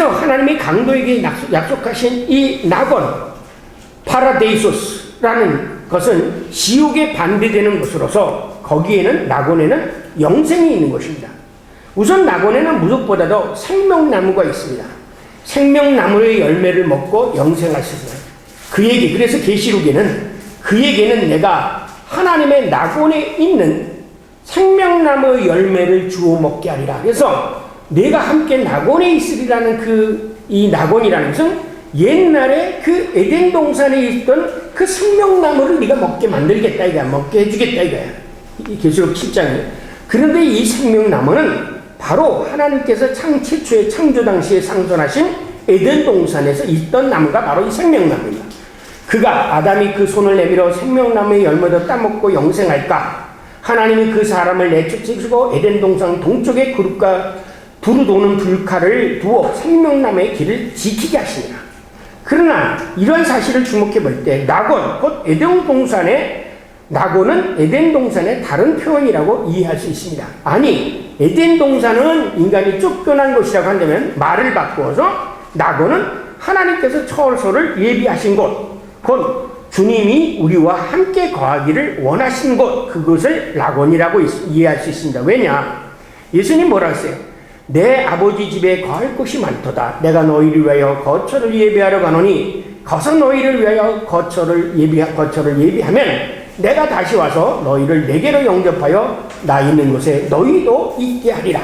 그래서 하나님이 강도에게 약속하신 이 낙원, 파라데이소스라는 것은 지옥에 반대되는 것으로서 거기에는 낙원에는 영생이 있는 것입니다. 우선 낙원에는 무엇보다도 생명나무가 있습니다. 생명나무의 열매를 먹고 영생할 수 있어요. 그래서 계시록에는 그에게는 내가 하나님의 낙원에 있는 생명나무의 열매를 주워 먹게 하리라. 그래서 내가 함께 낙원에 있으리라는 이 낙원이라는 것은 옛날에 그 에덴 동산에 있던 그 생명나무를 네가 먹게 만들겠다 이거야. 먹게 해주겠다 이거야. 이 계시록 7장에. 그런데 이 생명나무는 바로 하나님께서 최초의 창조 당시에 상존하신 에덴 동산에서 있던 나무가 바로 이 생명나무입니다. 그가 아담이 그 손을 내밀어 생명나무의 열매도 따먹고 영생할까? 하나님이 그 사람을 내쫓으시고 에덴 동산 동쪽에 그룹과 두루도는 불칼을 두어 생명나무의 길을 지키게 하시니라. 그러나 이런 사실을 주목해 볼 때 낙원, 곧 에덴 동산의 낙원은 에덴 동산의 다른 표현이라고 이해할 수 있습니다. 아니, 에덴 동산은 인간이 쫓겨난 곳이라고 한다면 말을 바꾸어서 낙원은 하나님께서 처소를 예비하신 곳, 곧 주님이 우리와 함께 거하기를 원하신 곳, 그것을 낙원이라고 이해할 수 있습니다. 왜냐? 예수님 뭐라 했어요? 내 아버지 집에 거할 곳이 많도다. 내가 너희를 위하여 거처를 예비하러 가노니 가서 너희를 위하여 거처를 예비하면 내가 다시 와서 너희를 내게로 영접하여 나 있는 곳에 너희도 있게 하리라.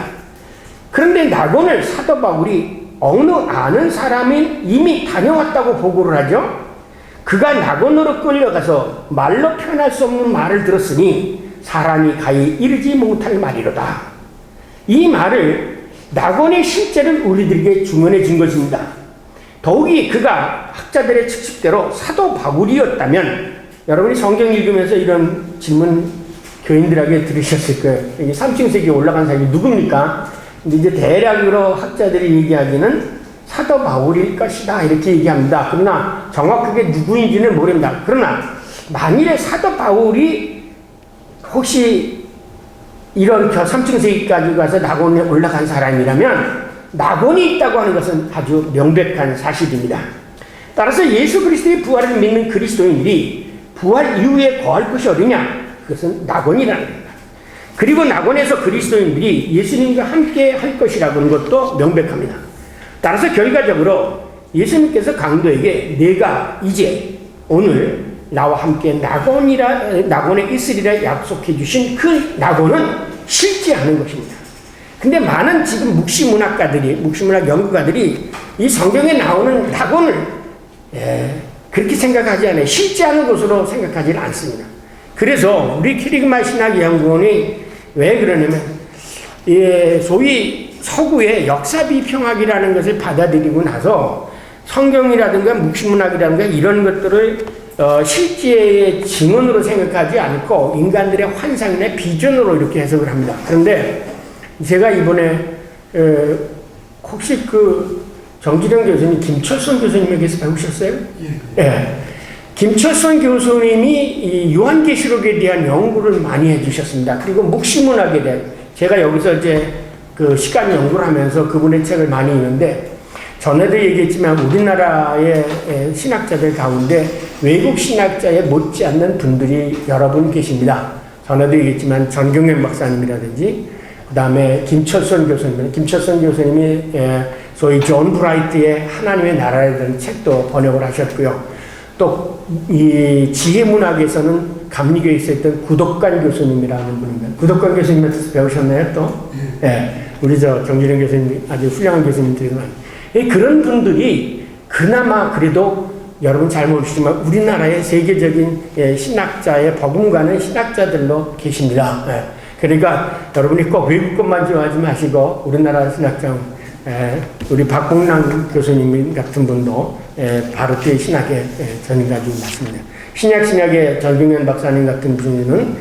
그런데 낙원을 사도 바울이 어느 아는 사람이 이미 다녀왔다고 보고를 하죠. 그가 낙원으로 끌려가서 말로 표현할 수 없는 말을 들었으니 사람이 가히 이르지 못할 말이로다. 이 말을 낙원의 실제를 우리들에게 증언해 준 것입니다. 더욱이 그가 학자들의 측식대로 사도 바울이었다면, 여러분이 성경 읽으면서 이런 질문 교인들에게 들으셨을 거예요. 여기 3층 세계에 올라간 사람이 누굽니까? 근데 이제 대략으로 학자들이 얘기하기는 사도 바울일 것이다 이렇게 얘기합니다. 그러나 정확하게 누구인지는 모릅니다. 그러나 만일에 사도 바울이 혹시 이런 3층 세계까지 가서 낙원에 올라간 사람이라면 낙원이 있다고 하는 것은 아주 명백한 사실입니다. 따라서 예수 그리스도의 부활을 믿는 그리스도인들이 부활 이후에 거할 것이 어디냐? 그것은 낙원이라는 겁니다. 그리고 낙원에서 그리스도인들이 예수님과 함께 할 것이라는 것도 명백합니다. 따라서 결과적으로 예수님께서 강도에게 내가 이제 오늘 나와 함께 낙원에 있으리라 약속해 주신 그 낙원은 실제하는 것입니다. 근데 많은 지금 묵시문학 연구가들이 이 성경에 나오는 낙원을 그렇게 생각하지 않아요. 실제하는 것으로 생각하지는 않습니다. 그래서 우리 키리그마 신학연구원이 왜 그러냐면 소위 서구의 역사비평학이라는 것을 받아들이고 나서 성경이라든가 묵시문학이라든가 이런 것들을 실제의 증언으로 생각하지 않고 인간들의 환상이나 비전으로 이렇게 해석을 합니다. 그런데 제가 이번에 혹시 정지령 교수님 김철선 교수님에게서 배우셨어요? 예. 네. 김철선 교수님이 이 요한계시록에 대한 연구를 많이 해주셨습니다. 그리고 묵시문학에 대한, 제가 여기서 이제 시간 연구를 하면서 그분의 책을 많이 읽는데, 전에도 얘기했지만 우리나라의 신학자들 가운데 외국 신학자에 못지않는 분들이 여러 분 계십니다. 전에도 얘기했지만 전경련 박사님이라든지, 그 다음에 김철선 교수님이 소위 존 브라이트의 하나님의 나라에 대한 책도 번역을 하셨고요. 또 이 지혜문학에서는 감리교에 있었던 구덕관 교수님이라는 분입니다. 구덕관 교수님한테서 배우셨나요 또? 네. 우리 정진영 교수님 아주 훌륭한 교수님들이 많이. 그런 분들이 그나마 그래도 여러분 잘 모르시지만 우리나라의 세계적인 신학자의 버금가는 신학자들로 계십니다. 그러니까 여러분이 꼭 외국 것만 좋아하지 마시고 우리나라 신학자 우리 박봉남 교수님 같은 분도 바르트의 신학에 전임 가지고 있습니다. 신약의 전경련 박사님 같은 분은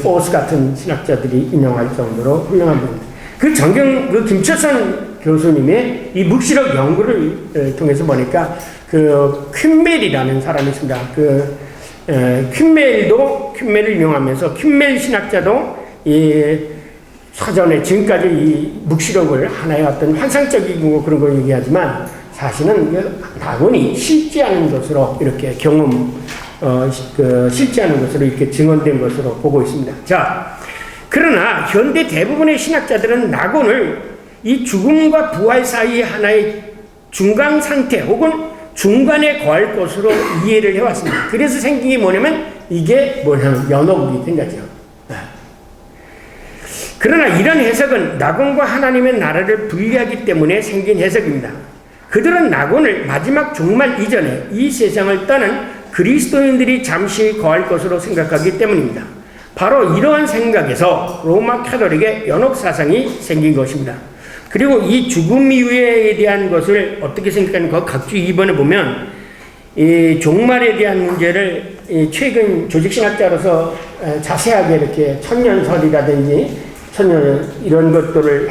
포스 같은 신학자들이 인용할 정도로 훌륭한 분입니다. 그 김철선 교수님의 이 묵시록 연구를 통해서 보니까 퀸멜이라는 사람이 있습니다. 퀸멜을 인용하면서 퀸멜 신학자도 사전에 지금까지 이 묵시록을 하나의 어떤 환상적인 거 그런 걸 얘기하지만 사실은 낙원이 실제하는 것으로 이렇게 실제하는 것으로 이렇게 증언된 것으로 보고 있습니다. 자, 그러나 현대 대부분의 신학자들은 낙원을 이 죽음과 부활 사이의 하나의 중간 상태 혹은 중간에 거할 것으로 이해를 해왔습니다. 그래서 생긴 게 뭐냐면 이게 연옥이 된 거죠. 그러나 이런 해석은 낙원과 하나님의 나라를 분리하기 때문에 생긴 해석입니다. 그들은 낙원을 마지막 종말 이전에 이 세상을 떠난 그리스도인들이 잠시 거할 것으로 생각하기 때문입니다. 바로 이러한 생각에서 로마 카톨릭의 연옥 사상이 생긴 것입니다. 그리고 이 죽음 이후에 대한 것을 어떻게 생각하는가 각주 2번에 보면 이 종말에 대한 문제를 최근 조직신학자로서 자세하게 이렇게 천년설이라든지 이런 것들을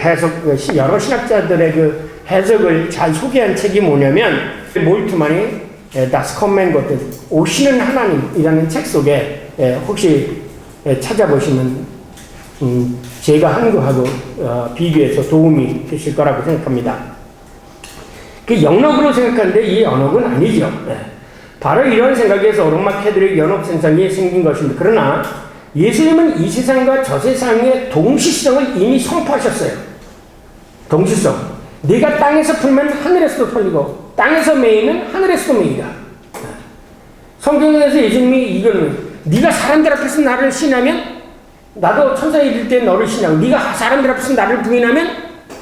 여러 신학자들의 그 해석을 잘 소개한 책이 뭐냐면 몰트만이 Das Kommen Gottes 오시는 하나님이라는 책 속에 혹시 찾아보시면 제가 한 거하고 비교해서 도움이 되실 거라고 생각합니다. 그 연옥으로 생각하는데 이 연옥은 아니죠. 바로 이런 생각에서 로마 카톨릭 연옥 생성이 생긴 것입니다. 그러나 예수님은 이 세상과 저 세상의 동시성을 이미 선포하셨어요. 동시성. 네가 땅에서 풀면 하늘에서도 풀리고 땅에서 메이면 하늘에서도 메이다. 성경에서 예수님이 이거는 네가 사람들 앞에서 나를 신하면 나도 천사에 이를 때 너를 신하고 네가 사람들 앞에서 나를 부인하면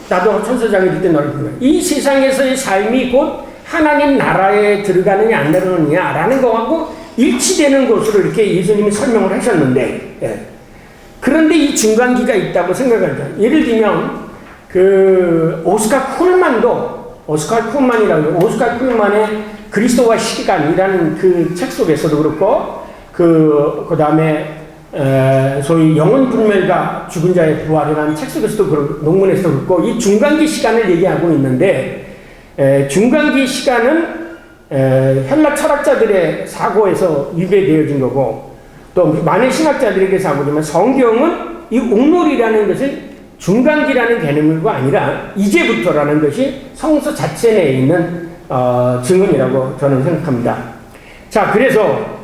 나도 천사장에 이를 때 너를 부인하고 이 세상에서의 삶이 곧 하나님 나라에 들어가느냐 안 들어가느냐라는 거하고 일치되는 것으로 이렇게 예수님이 설명을 하셨는데 그런데 이 중간기가 있다고 생각합니다. 예를 들면 그 오스카 쿨만의 그리스도와 시간이라는 그 책 속에서도 그렇고 그 다음에 소위 영혼 불멸과 죽은 자의 부활이라는 책 속에서도 그렇고 논문에서도 그렇고 이 중간기 시간을 얘기하고 있는데 중간기 시간은 헬라 철학자들의 사고에서 유배되어진 거고 또 많은 신학자들에게 사고지만 성경은 이 옥놀이라는 것을 중간기라는 개념이 아니라 이제부터라는 것이 성서 자체 내에 있는 증언이라고 저는 생각합니다. 자, 그래서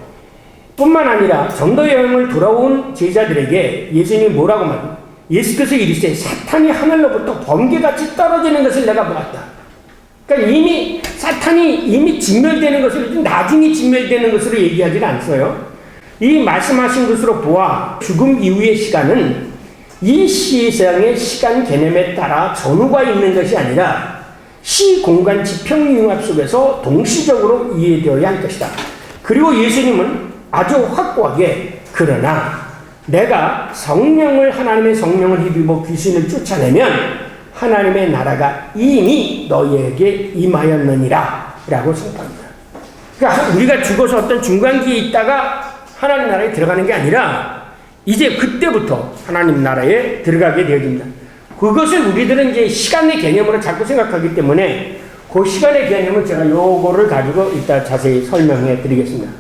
뿐만 아니라 전도 여행을 돌아온 제자들에게 예수님이 뭐라고 말합니까? 예수께서 이르시되 사탄이 하늘로부터 번개같이 떨어지는 것을 내가 보았다. 그러니까 이미 사탄이 진멸되는 것을 나중에 진멸되는 것으로 얘기하지는 않어요. 이 말씀하신 것으로 보아 죽음 이후의 시간은 이 세상의 시간 개념에 따라 전후가 있는 것이 아니라 시공간 지평융합 속에서 동시적으로 이해되어야 할 것이다. 그리고 예수님은 아주 확고하게 그러나 내가 하나님의 성령을 힘입어 귀신을 쫓아내면 하나님의 나라가 이미 너희에게 임하였느니라 라고 선포합니다. 그러니까 우리가 죽어서 어떤 중간기에 있다가 하나님 나라에 들어가는 게 아니라 이제 그때부터 하나님 나라에 들어가게 되어집니다. 그것을 우리들은 이제 시간의 개념으로 자꾸 생각하기 때문에 그 시간의 개념을 제가 요거를 가지고 이따 자세히 설명해 드리겠습니다.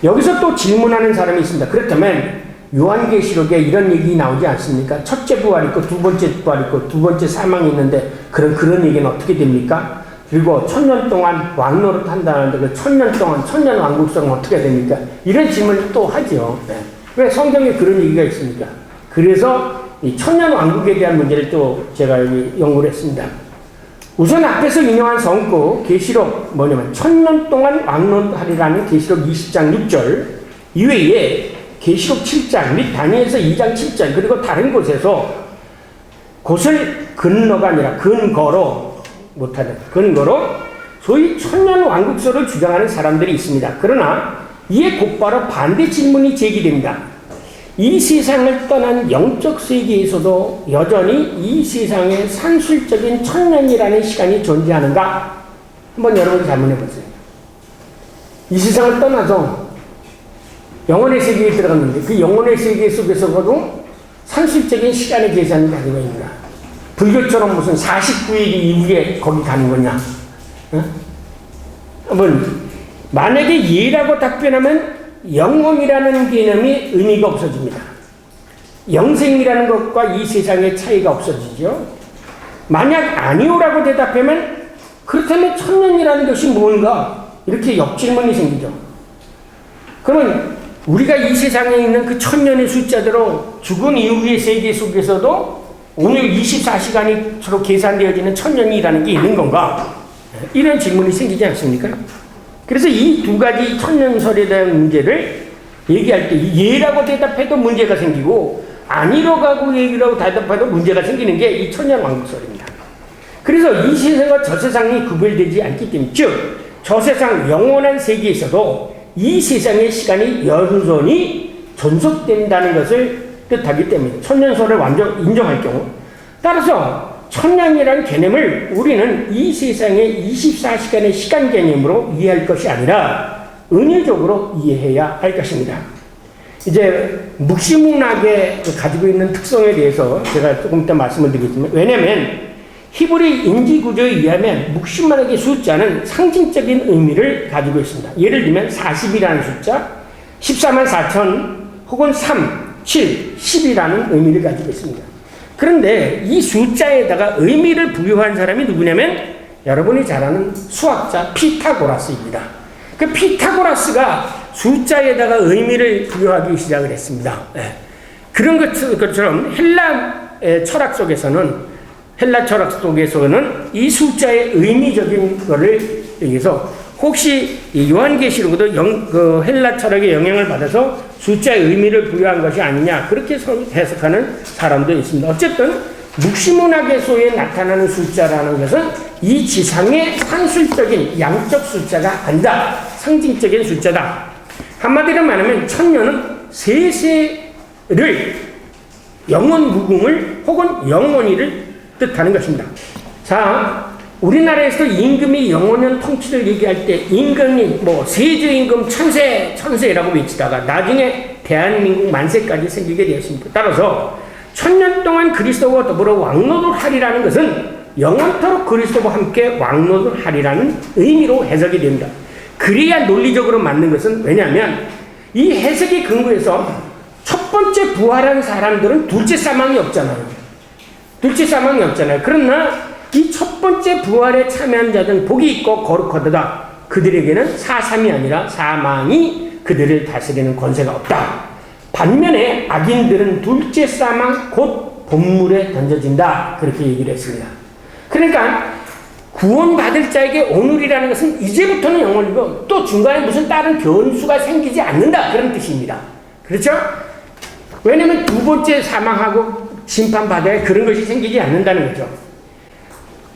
여기서 또 질문하는 사람이 있습니다. 그렇다면 요한계시록에 이런 얘기 나오지 않습니까? 첫째 부활이 있고 두 번째 부활이 있고 두 번째 사망이 있는데 그런 얘기는 어떻게 됩니까? 그리고 1000년 동안 왕노릇 한다는데 그 1000년 동안 천년 왕국성은 어떻게 됩니까? 이런 질문을 또 하죠. 왜 성경에 그런 얘기가 있습니까? 그래서 이 천년 왕국에 대한 문제를 또 제가 여기 연구를 했습니다. 우선 앞에서 인용한 성구 계시록 뭐냐면 1000년 동안 왕노릇하리라는 계시록 20장 6절 이외에 계시록 7장 및 다니엘서 2장 7절 그리고 다른 곳에서 곳을 근거가 아니라 근거로 못하는 근거로 소위 천년 왕국설을 주장하는 사람들이 있습니다. 그러나 이에 곧바로 반대 질문이 제기됩니다. 이 세상을 떠난 영적 세계에서도 여전히 이 세상에 산술적인 천년이라는 시간이 존재하는가? 한번 여러분 질문해 보세요. 이 세상을 떠나서 영혼의 세계에 들어갔는데 그 영혼의 세계 속에서도 산술적인 시간의 계산을 가지고 있는가? 불교처럼 무슨 49일 이후에 거기 가는 거냐? 만약에 예라고 답변하면 영혼이라는 개념이 의미가 없어집니다. 영생이라는 것과 이 세상의 차이가 없어지죠. 만약 아니오라고 대답하면 그렇다면 천년이라는 것이 뭔가 이렇게 역질문이 생기죠. 그러면 우리가 이 세상에 있는 그 천년의 숫자대로 죽은 이후의 세계 속에서도 오늘 24시간이 서로 계산되어지는 천년이라는 게 있는 건가? 이런 질문이 생기지 않습니까? 그래서 이 두 가지 천년설에 대한 문제를 얘기할 때 예라고 대답해도 문제가 생기고 아니라고 하고 얘기라고 대답해도 문제가 생기는 게 이 천년왕국설입니다. 그래서 이 세상과 저 세상이 구별되지 않기 때문에 즉 저 세상 영원한 세계에서도 이 세상의 시간이 여전히 존속된다는 것을 뜻하기 때문에 천년설을 완전 인정할 경우 따라서 천년이라는 개념을 우리는 이 세상의 24시간의 시간 개념으로 이해할 것이 아니라 은유적으로 이해해야 할 것입니다. 이제 묵시문학에 가지고 있는 특성에 대해서 제가 조금 이따 말씀을 드리겠지만 왜냐하면 히브리 인지구조에 의하면 묵시문학의 숫자는 상징적인 의미를 가지고 있습니다. 예를 들면 40이라는 숫자, 14만 4천 혹은 3, 7, 10이라는 의미를 가지고 있습니다. 그런데 이 숫자에다가 의미를 부여한 사람이 누구냐면 여러분이 잘 아는 수학자 피타고라스입니다. 그 피타고라스가 숫자에다가 의미를 부여하기 시작을 했습니다. 네. 그런 것처럼 헬라 철학 속에서는 이 숫자의 의미적인 것을 여기서 혹시 요한계시록도 헬라 철학의 영향을 받아서 숫자의 의미를 부여한 것이 아니냐 그렇게 해석하는 사람도 있습니다. 어쨌든 묵시문학에서의 나타나는 숫자라는 것은 이 지상의 산술적인 양적 숫자가 아니다. 상징적인 숫자다. 한마디로 말하면 천년은 세세를 영원 무궁을 혹은 영원히를 뜻하는 것입니다. 자, 우리나라에서 임금이 영원한 통치를 얘기할 때 임금이 세제임금 천세라고 외치다가 나중에 대한민국 만세까지 생기게 되었습니다. 따라서 천년 동안 그리스도와 더불어 왕노를 하리라는 것은 영원토록 그리스도와 함께 왕노를 하리라는 의미로 해석이 됩니다. 그래야 논리적으로 맞는 것은 왜냐하면 이 해석의 근거에서 첫 번째 부활한 사람들은 둘째 사망이 없잖아요. 그러나 이 첫 번째 부활에 참여한 자들은 복이 있고 거룩하도다. 그들에게는 사삼이 아니라 사망이 그들을 다스리는 권세가 없다. 반면에 악인들은 둘째 사망 곧 본물에 던져진다. 그렇게 얘기를 했습니다. 그러니까 구원받을 자에게 오늘이라는 것은 이제부터는 영원이고 또 중간에 무슨 다른 변수가 생기지 않는다. 그런 뜻입니다. 그렇죠? 왜냐하면 두 번째 사망하고 심판받아야 그런 것이 생기지 않는다는 거죠.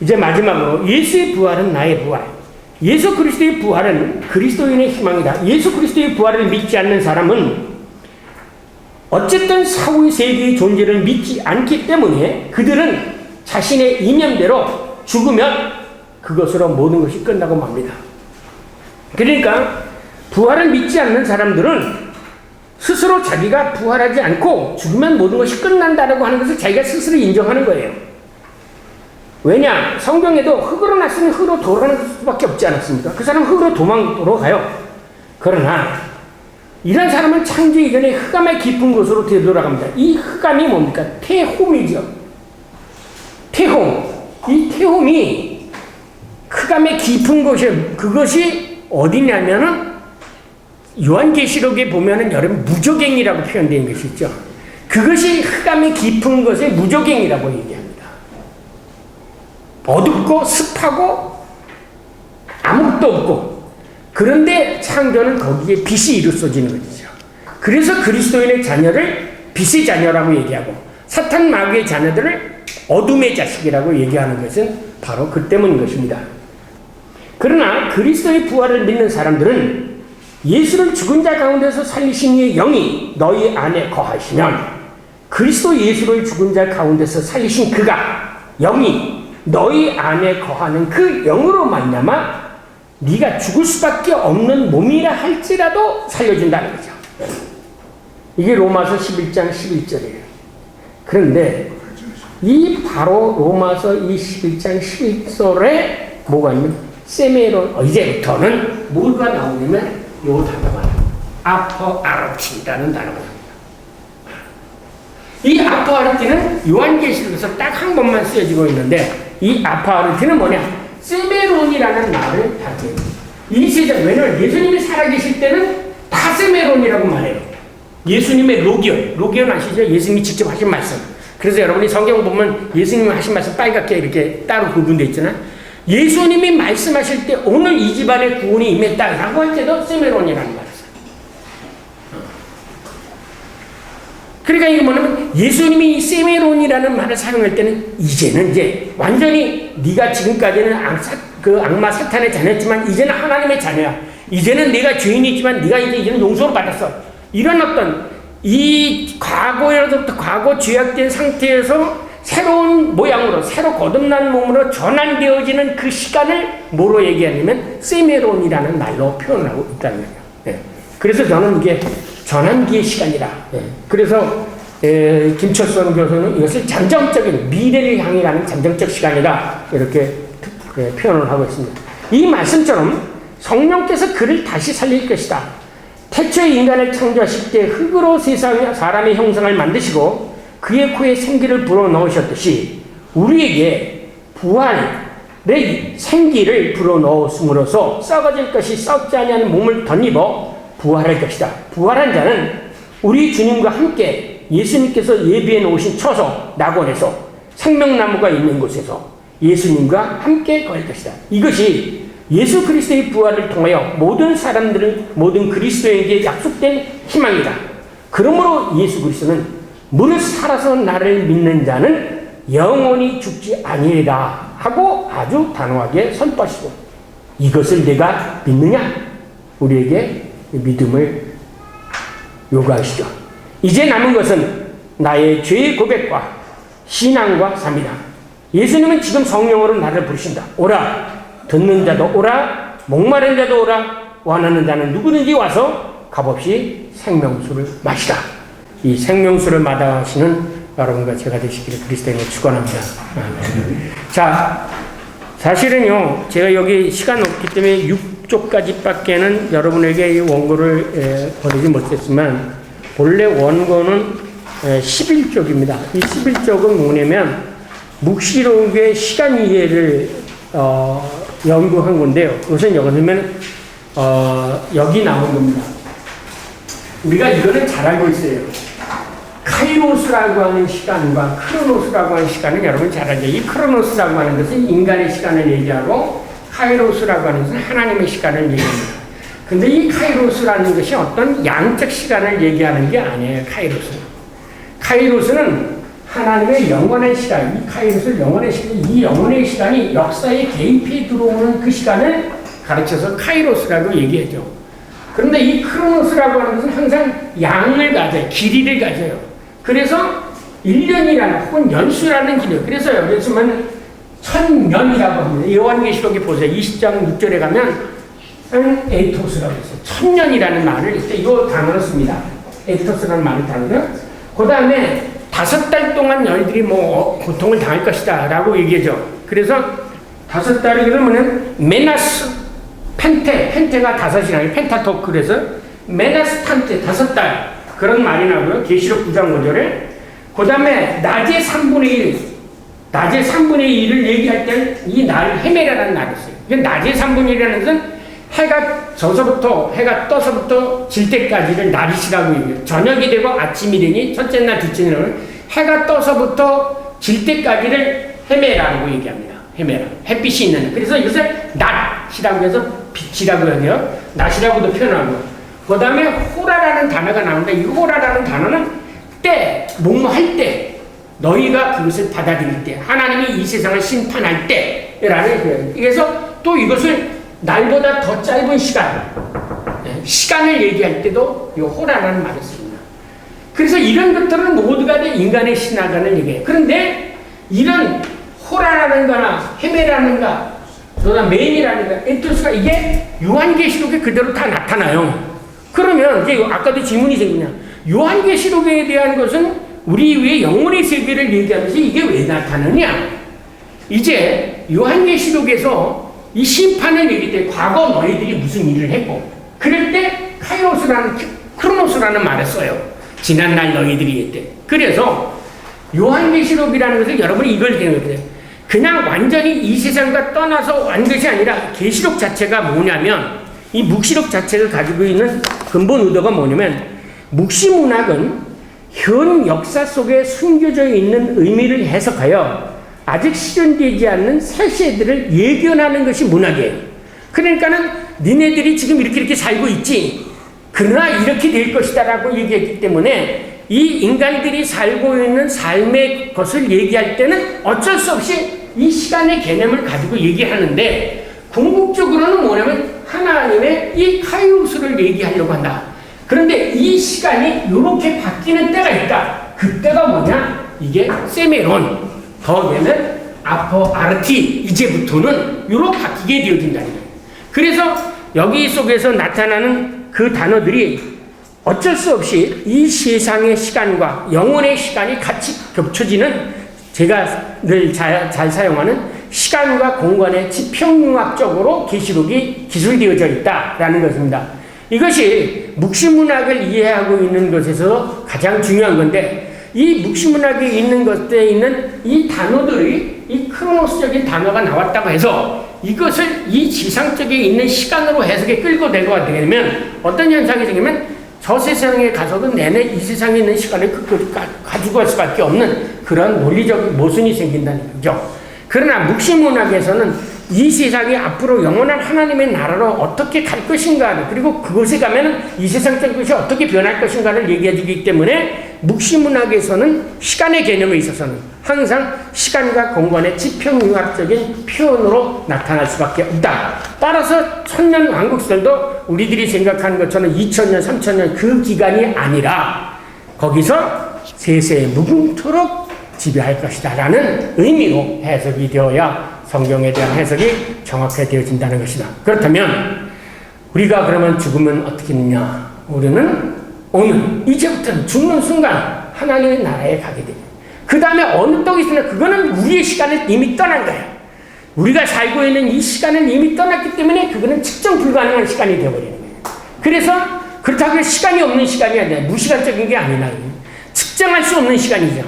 이제 마지막으로 예수의 부활은 나의 부활. 예수 그리스도의 부활은 그리스도인의 희망이다. 예수 그리스도의 부활을 믿지 않는 사람은 어쨌든 사후의 세계의 존재를 믿지 않기 때문에 그들은 자신의 이념대로 죽으면 그것으로 모든 것이 끝나고 맙니다. 그러니까 부활을 믿지 않는 사람들은 스스로 자기가 부활하지 않고 죽으면 모든 것이 끝난다라고 하는 것을 자기가 스스로 인정하는 거예요. 왜냐? 성경에도 흙으로 났으면 흙으로 돌아가는 수밖에 없지 않았습니까? 그 사람은 흙으로 도망으로 가요. 그러나 이런 사람은 창조 이전에 흑암의 깊은 곳으로 되돌아갑니다. 이 흑암이 뭡니까? 태홈이죠. 태홈. 이 태홈이 흑암의 깊은 곳이에요. 그것이 어디냐면은 요한계시록에 보면은 여러분 무저갱이라고 표현되는 것이 있죠. 그것이 흑암의 깊은 것에 무저갱이라고 얘기합니다. 어둡고 습하고 아무것도 없고 그런데 창조는 거기에 빛이 이루어지는 것이죠. 그래서 그리스도인의 자녀를 빛의 자녀라고 얘기하고 사탄 마귀의 자녀들을 어둠의 자식이라고 얘기하는 것은 바로 그 때문인 것입니다. 그러나 그리스도의 부활을 믿는 사람들은 예수를 죽은 자 가운데서 살리신 이의 영이 너희 안에 거하시면 그리스도 예수를 죽은 자 가운데서 살리신 그가 영이 너희 안에 거하는 그 영으로 말미암아 네가 죽을 수밖에 없는 몸이라 할지라도 살려준다는 거죠. 이게 로마서 11장 11절이에요. 그런데 이 바로 로마서 21장 11절에 뭐가 있냐면 세메론 이제부터는 뭐가 나오냐면 요 단어가 아퍼아르티라는 단어가 나옵니다. 이 아포아르티는 요한계시록에서 딱 한 번만 쓰여지고 있는데 이 아포아르티는 뭐냐? 세메론이라는 말을 하죠. 이 세상, 왜냐면 예수님이 살아계실 때는 다 세메론이라고 말해요. 예수님의 로기온 아시죠? 예수님이 직접 하신 말씀. 그래서 여러분이 성경 보면 예수님이 하신 말씀 빨갛게 이렇게 따로 구분되어 있잖아요. 예수님이 말씀하실 때 오늘 이 집안의 구원이 임했다라고 할 때도 세메론이라는 말을 써요. 그러니까 이게 뭐냐면 예수님이 이 세메론이라는 말을 사용할 때는 이제는 이제 완전히 네가 지금까지는 악마 사탄의 자녀였지만 이제는 하나님의 자녀야. 이제는 네가 죄인이지만 네가 이제는 용서를 받았어. 이런 어떤 이 과거에로부터 과거 죄악된 상태에서 새로운 모양으로 새로 거듭난 몸으로 전환되어지는 그 시간을 뭐로 얘기하냐면 세메론이라는 말로 표현하고 있다는 거예요. 네. 그래서 저는 이게 전환기의 시간이다. 네. 그래서 김철선 교수는 이것을 잠정적인 미래를 향해 가는 잠정적 시간이다 이렇게 표현을 하고 있습니다. 이 말씀처럼 성령께서 그를 다시 살릴 것이다. 태초에 인간을 창조하실 때 흙으로 세상에 사람의 형상을 만드시고 그의 코에 생기를 불어넣으셨듯이 우리에게 부활의 생기를 불어넣었음으로써 썩어질 것이 썩지 아니하는 몸을 덧입어 부활할 것이다. 부활한 자는 우리 주님과 함께 예수님께서 예비해 놓으신 처소 낙원에서 생명나무가 있는 곳에서 예수님과 함께 거할 것이다. 이것이 예수 그리스도의 부활을 통하여 모든 그리스도에게 약속된 희망이다. 그러므로 예수 그리스도는 무릇 살아서 나를 믿는 자는 영원히 죽지 아니리라 하고 아주 단호하게 선포하시고 이것을 내가 믿느냐? 우리에게 믿음을 요구하시죠. 이제 남은 것은 나의 죄의 고백과 신앙과 삶이다. 예수님은 지금 성령으로 나를 부르신다. 오라. 듣는 자도 오라. 목마른 자도 오라. 원하는 자는 누구든지 와서 값없이 생명수를 마시라. 이 생명수를 마다하시는 여러분과 제가 되시기를 그리스도인으로 축원합니다. 자, 사실은요, 제가 여기 시간 없기 때문에 6쪽까지밖에는 여러분에게 이 원고를 보내지 못했지만 본래 원고는 11쪽입니다. 이 11쪽은 뭐냐면 묵시록의 시간 이해를 연구한 건데요. 우선 여기서는 여기 나온 겁니다. 우리가 이거는 잘 알고 있어요. 카이로스라고 하는 시간과 크로노스라고 하는 시간은 여러분 잘 알죠. 이 크로노스라고 하는 것은 인간의 시간을 얘기하고 카이로스라고 하는 것은 하나님의 시간을 얘기합니다. 근데 이 카이로스라는 것이 어떤 양적 시간을 얘기하는 게 아니에요. 카이로스는 하나님의 영원한 시간, 이 카이로스 영원의 시간, 이 영원의 시간이 역사에 개입해 들어오는 그 시간을 가르쳐서 카이로스라고 얘기하죠. 그런데 이 크로노스라고 하는 것은 항상 양을 가져요. 길이를 가져요. 그래서 1년이라는 혹은 연수라는 길이에요. 그래서 여기 보면 1000년이라고 합니다. 요한계시록에 보세요. 20장 6절에 가면 에토스라고 했어요. 1000년이라는 말을 이거 단어로 씁니다. 에토스라는 말을 단어로. 그 다음에 5달 동안 너희들이 뭐 고통을 당할 것이다 라고 얘기하죠. 그래서 5달이 그러면은 메나스 펜테가 5이라요. 펜타토크. 그래서 메나스탄테 5달 그런 말이 나고요. 계시록 9장 5절에. 그 다음에 낮의 3분의 1을 얘기할 때는 이 날 헤메라라는 날이 있어요. 이게 낮의 3분의 1이라는 것은 해가 떠서부터 질 때까지를 날이시라고 얘기해요. 저녁이 되고 아침이 되니 첫째 날, 둘째 날을 해가 떠서부터 질 때까지를 헤메라라고 얘기합니다. 헤메라. 햇빛이 있는. 그래서 이것을 낮이라고 해서 빛이라고 해요. 낮이라고도 표현하고. 그 다음에 호라라는 단어가 나오는데 이 호라라는 단어는 뭐할 때, 너희가 그것을 받아들일 때, 하나님이 이 세상을 심판할 때라는 거예요. 그래서 또 이것을 날보다 더 짧은 시간을 얘기할 때도 이 호라라는 말을 씁니다. 그래서 이런 것들은 모두가 다 인간의 신화관을 얘기해요. 그런데 이런 호라라는가나 헤메라는가, 또는 메인이라는가, 에토스가 이게 요한계시록에 그대로 다 나타나요. 그러면 이제 아까도 질문이 생기냐? 요한계시록에 대한 것은 우리 위에 영혼의 세계를 얘기하면서 이게 왜 나타나냐? 이제 요한계시록에서 이 심판을 얘기할 때 과거 너희들이 무슨 일을 했고 그럴 때 크로노스라는 말을 써요. 지난날 너희들이 했대. 그래서 요한계시록이라는 것은 여러분이 이걸 생각해요. 그냥 완전히 이 세상과 떠나서 완 것이 아니라 계시록 자체가 뭐냐면, 이 묵시록 자체를 가지고 있는 근본 의도가 뭐냐면, 묵시문학은 현 역사 속에 숨겨져 있는 의미를 해석하여 아직 실현되지 않는 새 시대를 예견하는 것이 문학이에요. 그러니까는 니네들이 지금 이렇게 살고 있지, 그러나 이렇게 될 것이다 라고 얘기했기 때문에 이 인간들이 살고 있는 삶의 것을 얘기할 때는 어쩔 수 없이 이 시간의 개념을 가지고 얘기하는데, 궁극적으로는 뭐냐면 하나님의 이 카이로스를 얘기하려고 한다. 그런데 이 시간이 이렇게 바뀌는 때가 있다. 그때가 뭐냐? 이게 세메론, 더 되면 아포 아르티, 이제부터는 이렇게 바뀌게 되어진다는 거예요. 그래서 여기 속에서 나타나는 그 단어들이 어쩔 수 없이 이 세상의 시간과 영혼의 시간이 같이 겹쳐지는, 제가 늘 잘 사용하는 시간과 공간의 지평융합적으로 계시록이 기술되어져 있다라는 것입니다. 이것이 묵시문학을 이해하고 있는 것에서 가장 중요한 건데, 이 묵시문학에 있는 것에 있는 이 단어들이, 이 크로노스적인 단어가 나왔다고 해서 이것을 이 지상적에 있는 시간으로 해석에 끌고 내려가게 되면 어떤 현상이 생기면, 저 세상에 가서도 내내 이 세상에 있는 시간을 가지고 갈 수밖에 없는 그런 논리적 모순이 생긴다는 거죠. 그러나 묵시문학에서는 이 세상이 앞으로 영원한 하나님의 나라로 어떻게 갈 것인가, 그리고 그곳에 가면 이 세상적 것이 어떻게 변할 것인가를 얘기해 주기 때문에 묵시문학에서는 시간의 개념에 있어서는 항상 시간과 공간의 지평융합적인 표현으로 나타날 수밖에 없다. 따라서 천년 왕국설도 우리들이 생각하는 것처럼 2000년, 3000년 그 기간이 아니라 거기서 세세 무궁토록 지배할 것이다 라는 의미로 해석이 되어야 성경에 대한 해석이 정확하게 되어진다는 것이다. 그렇다면 우리가 그러면 죽으면 어떻게 했느냐? 우리는 오늘 이제부터는 죽는 순간 하나님의 나라에 가게 됩니다. 그 다음에 어느 떡이 있으나 그거는 우리의 시간을 이미 떠난 거예요. 우리가 살고 있는 이 시간을 이미 떠났기 때문에 그거는 측정 불가능한 시간이 되어버리는 거예요. 그래서 그렇다고 시간이 없는 시간이 아니라 무시간적인 게 아니라 측정할 수 없는 시간이죠.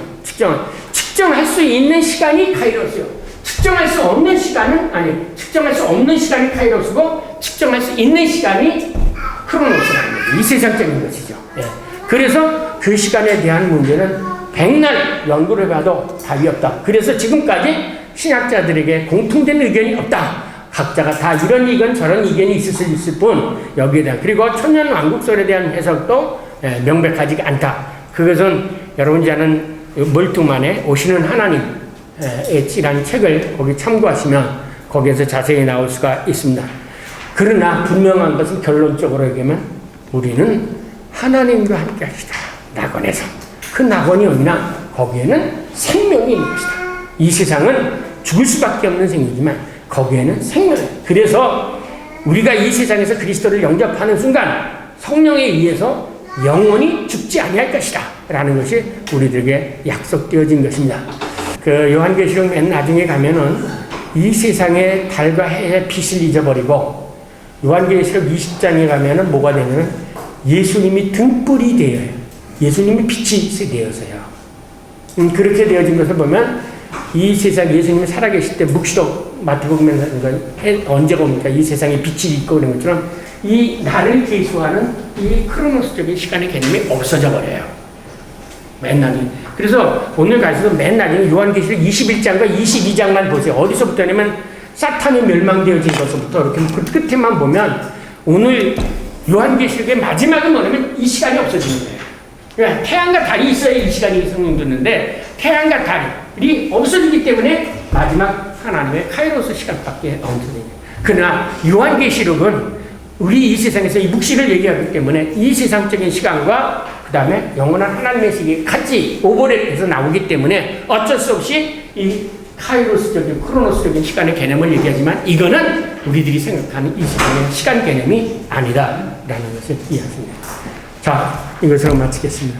측정할 수 있는 시간이 카이로스요. 측정할 수 없는 시간은 측정할 수 없는 시간이 카이로스고 측정할 수 있는 시간이 크로노스라는 거죠. 이 세상적인 것이죠. 예. 그래서 그 시간에 대한 문제는 백날 연구를 해봐도 답이 없다. 그래서 지금까지 신학자들에게 공통된 의견이 없다. 각자가 다 이런 의견 저런 의견이 있을 수 있을 뿐 여기에 대한, 그리고 천년왕국설에 대한 해석도 명백하지 않다. 그것은 여러분이 아는 멀뚱만에 오시는 하나님의 이라는 책을 거기 참고하시면 거기에서 자세히 나올 수가 있습니다. 그러나 분명한 것은 결론적으로 얘기하면 우리는 하나님과 함께 하시다. 낙원에서. 그 낙원이 어디나 거기에는 생명이 있는 것이다. 이 세상은 죽을 수밖에 없는 생이지만 거기에는 생명이. 그래서 우리가 이 세상에서 그리스도를 영접하는 순간 성령에 의해서 영원히 죽지 아니할 것이다 라는 것이 우리들에게 약속되어진 것입니다. 그 요한계시록 맨 나중에 가면은 이 세상의 달과 해의 빛을 잊어버리고 요한계시록 20장에 가면은 뭐가 되냐면 예수님이 등불이 되어요. 예수님이 빛이 되어서요. 그렇게 되어진 것을 보면 이 세상 예수님이 살아계실 때 묵시록 마태복음에는 언제가 옵니까? 이 세상에 빛이 있고 그런 것처럼 이 나를 계수하는 이 크로노스적인 시간의 개념이 없어져 버려요. 맨 나중에. 그래서 오늘 가서도 맨 나중에 요한계시록 21장과 22장만 보세요. 어디서부터냐면 사탄이 멸망되어진 것부터 이렇게 끝에만 보면 오늘 요한계시록의 마지막은 뭐냐면 이 시간이 없어지는 거예요. 그러니까 태양과 달이 있어야 이 시간이 성립됐는데 태양과 달이 없어지기 때문에 마지막 하나님의 카이로스 시간밖에 없어져요. 그러나 요한계시록은 우리 이 세상에서 이 묵시를 얘기하기 때문에 이 세상적인 시간과 그 다음에 영원한 하나님의 시간이 같이 오버랩해서 나오기 때문에 어쩔 수 없이 이 카이로스적인 크로노스적인 시간의 개념을 얘기하지만 이거는 우리들이 생각하는 이 세상의 시간 개념이 아니다라는 것을 이해하십니다. 자, 이것으로 마치겠습니다.